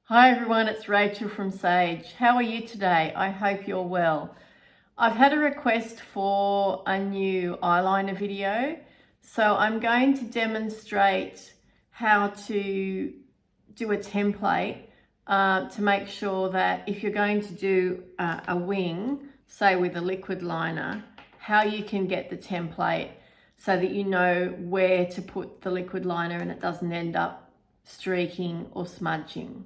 Hi everyone, it's Rachel from Sage. How are you today? I hope you're well. I've had a request for a new eyeliner video, so I'm going to demonstrate how to do a template to make sure that if you're going to do a wing, say with a liquid liner, how you can get the template so that you know where to put the liquid liner and it doesn't end up streaking or smudging.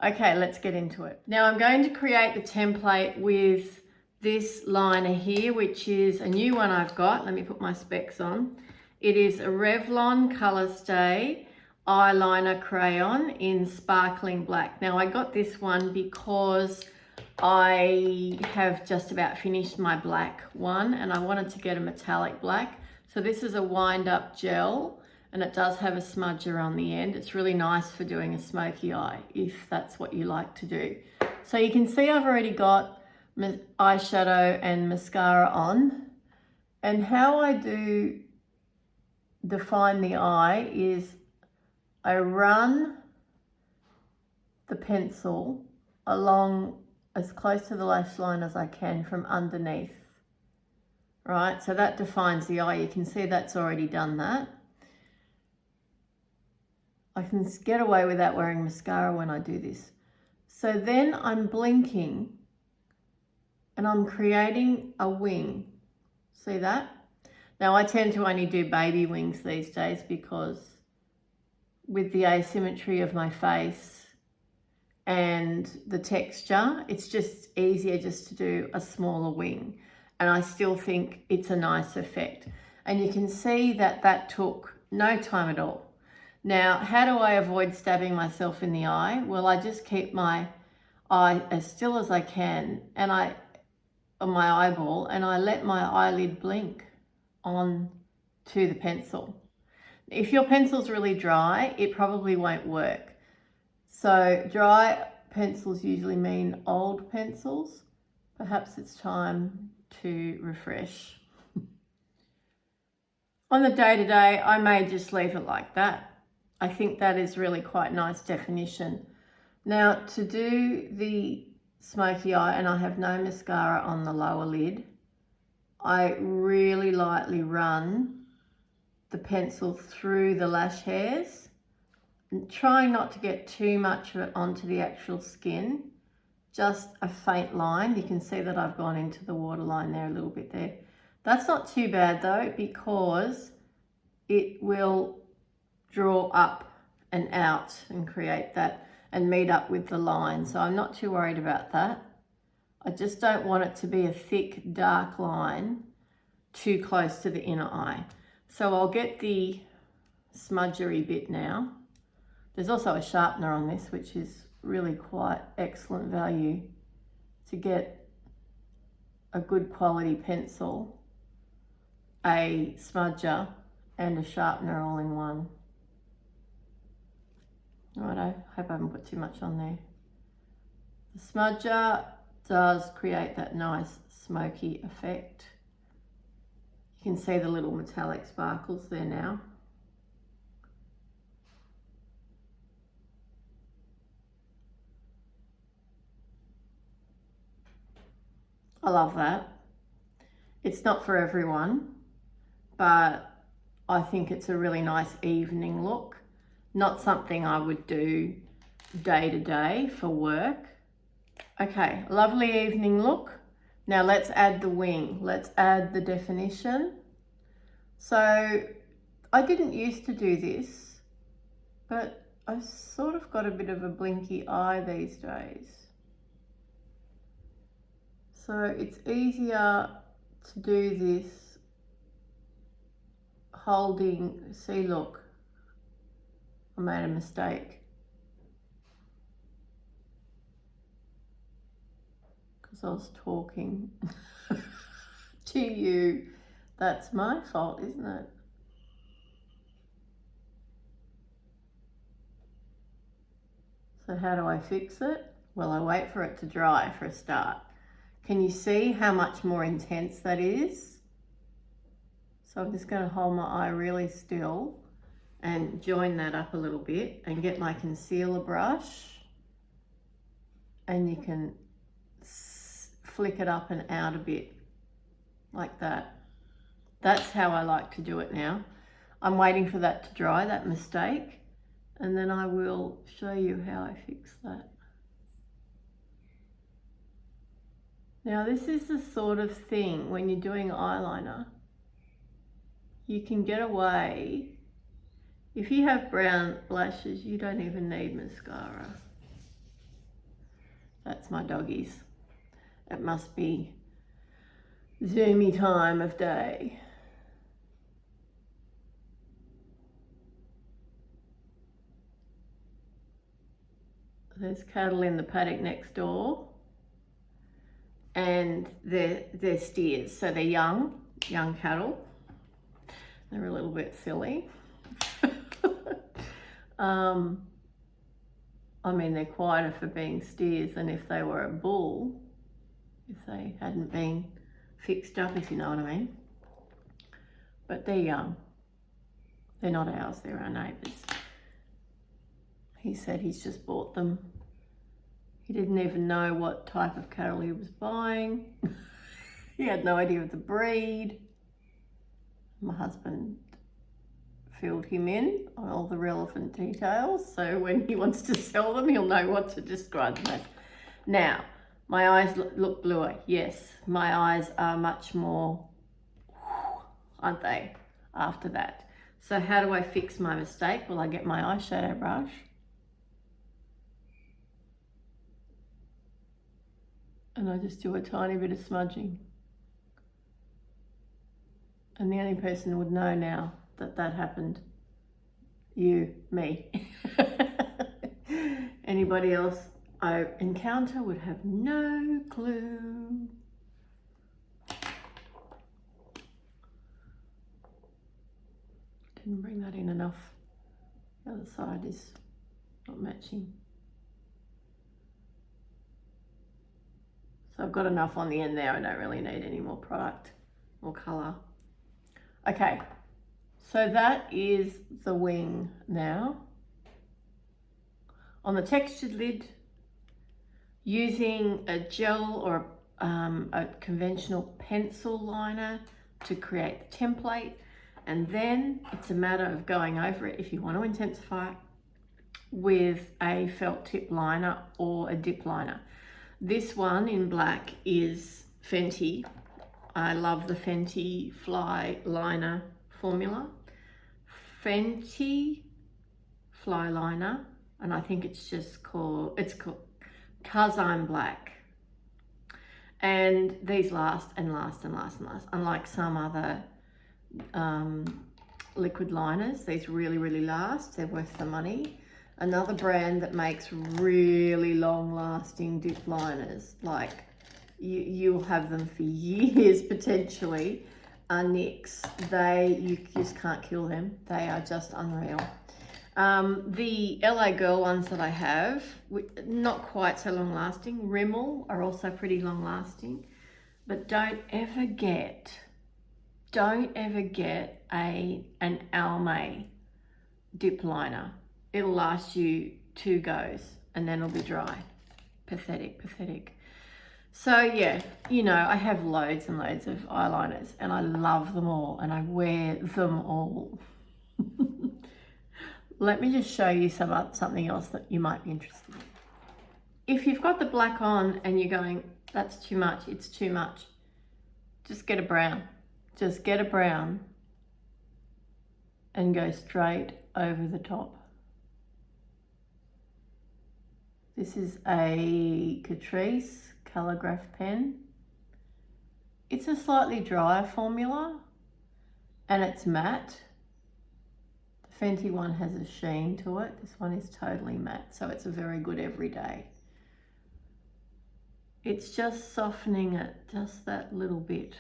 Okay, let's get into it. Now I'm going to create the template with this liner here, which is a new one I've got. Let me put my specs on. It is a Revlon Colorstay eyeliner crayon in sparkling black. Now I got this one because I have just about finished my black one and I wanted to get a metallic black. So this is a wind up gel. And it does have a smudger on the end. It's really nice for doing a smoky eye, if that's what you like to do. So you can see I've already got eyeshadow and mascara on. And how I do define the eye is I run the pencil along as close to the lash line as I can from underneath. Right, so that defines the eye. You can see that's already done that. I can get away without wearing mascara when I do this. So then I'm blinking and I'm creating a wing. See that? Now I tend to only do baby wings these days because with the asymmetry of my face and the texture, it's just easier just to do a smaller wing. And I still think it's a nice effect. And you can see that that took no time at all. Now, how do I avoid stabbing myself in the eye? Well, I just keep my eye as still as I can and on my eyeball, and I let my eyelid blink on to the pencil. If your pencil's really dry, it probably won't work. So dry pencils usually mean old pencils. Perhaps it's time to refresh. On the day-to-day, I may just leave it like that. I think that is really quite nice definition. Now to do the smoky eye, and I have no mascara on the lower lid, I really lightly run the pencil through the lash hairs, and trying not to get too much of it onto the actual skin, just a faint line. You can see that I've gone into the waterline there a little bit there. That's not too bad though, because it will draw up and out and create that and meet up with the line. So I'm not too worried about that. I just don't want it to be a thick, dark line too close to the inner eye. So I'll get the smudgery bit now. There's also a sharpener on this, which is really quite excellent value to get a good quality pencil, a smudger, and a sharpener all in one. Right, I hope I haven't put too much on there. The smudger does create that nice smoky effect. You can see the little metallic sparkles there now. I love that. It's not for everyone, but I think it's a really nice evening look. Not something I would do day to day for work. Okay, lovely evening look. Now let's add the wing. Let's add the definition. So I didn't used to do this, but I've sort of got a bit of a blinky eye these days. So it's easier to do this holding, see, look. I made a mistake because I was talking to you. That's my fault, isn't it? So how do I fix it? Well, I wait for it to dry for a start. Can you see how much more intense that is? So I'm just going to hold my eye really still and join that up a little bit and get my concealer brush and you can flick it up and out a bit like that. That's how I like to do it now. I'm waiting for that to dry, that mistake, and then I will show you how I fix that. Now this is the sort of thing when you're doing eyeliner, you can get away. If you have brown lashes, you don't even need mascara. That's my doggies. It must be zoomy time of day. There's cattle in the paddock next door, and they're steers, so they're young cattle. They're a little bit silly. I mean, they're quieter for being steers than if they were a bull, if they hadn't been fixed up, if you know what I mean. But they're young. They're not ours, they're our neighbours. He said he's just bought them. He didn't even know what type of cattle he was buying. He had no idea of the breed. My husband filled him in on all the relevant details, so when he wants to sell them, he'll know what to describe them as. Now, my eyes look bluer. Yes, my eyes are much more, aren't they, after that. So how do I fix my mistake? Well, I get my eyeshadow brush and I just do a tiny bit of smudging. And the only person would know now that that happened, me. Anybody else I encounter would have no clue. Didn't bring that in enough. The other side is not matching. So I've got enough on the end there. I don't really need any more product or colour. Okay, so that is the wing now. On the textured lid, using a gel or a conventional pencil liner to create the template, and then it's a matter of going over it if you want to intensify it with a felt tip liner or a dip liner. This one in black is Fenty. I love the Fenty Flyliner formula. Fenty Flyliner, and I think it's called Cause I'm Black. And these last and last and last and last. Unlike some other liquid liners, these really last. They're worth the money. Another brand that makes really long lasting dip liners, like you'll have them for years potentially, are NYX. You just can't kill them. They are just unreal. The LA Girl ones that I have, not quite so long lasting. Rimmel are also pretty long lasting, but don't ever get an Almay dip liner. It'll last you 2 goes and then it'll be dry. Pathetic. So yeah, you know, I have loads and loads of eyeliners and I love them all and I wear them all. Let me just show you something else that you might be interested in. If you've got the black on and you're going, that's too much, it's too much, just get a brown. Just get a brown and go straight over the top. This is a Catrice Calligraph pen. It's a slightly drier formula and it's matte. The Fenty one has a sheen to it. This one is totally matte, so it's a very good everyday. It's just softening it just that little bit.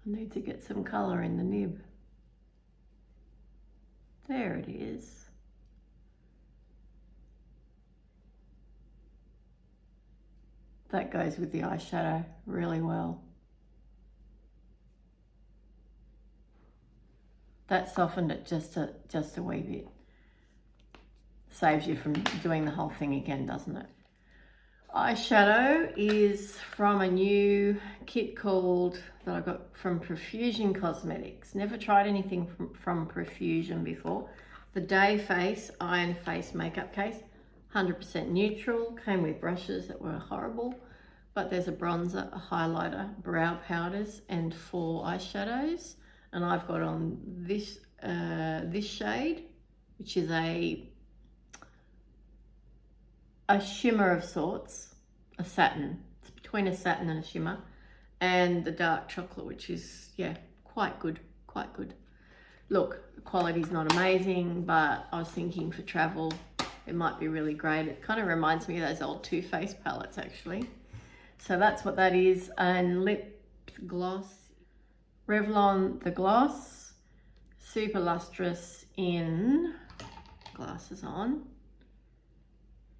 I need to get some colour in the nib. There it is. That goes with the eyeshadow really well. That softened it just a wee bit. Saves you from doing the whole thing again, doesn't it? Eyeshadow is from a new kit that I got from Profusion Cosmetics. Never tried anything from Profusion before. The Day Face Iron Face Makeup Case, 100% neutral, came with brushes that were horrible, but there's a bronzer, a highlighter, brow powders, and 4 eyeshadows. And I've got on this shade, which is a shimmer of sorts, a satin. It's between a satin and a shimmer, and the dark chocolate, which is, yeah, quite good. Look, the quality's not amazing, but I was thinking for travel, it might be really great. It kind of reminds me of those old Too Faced palettes, actually. So that's what that is. And lip gloss, Revlon the Gloss, super lustrous in, glasses on,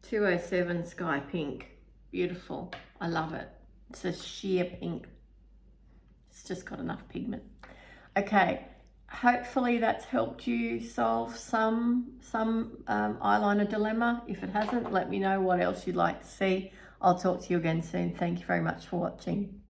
207 Sky Pink. Beautiful. I love it. It's a sheer pink. It's just got enough pigment. Okay, hopefully that's helped you solve some eyeliner dilemma. If it hasn't, let me know what else you'd like to see. I'll talk to you again soon. Thank you very much for watching.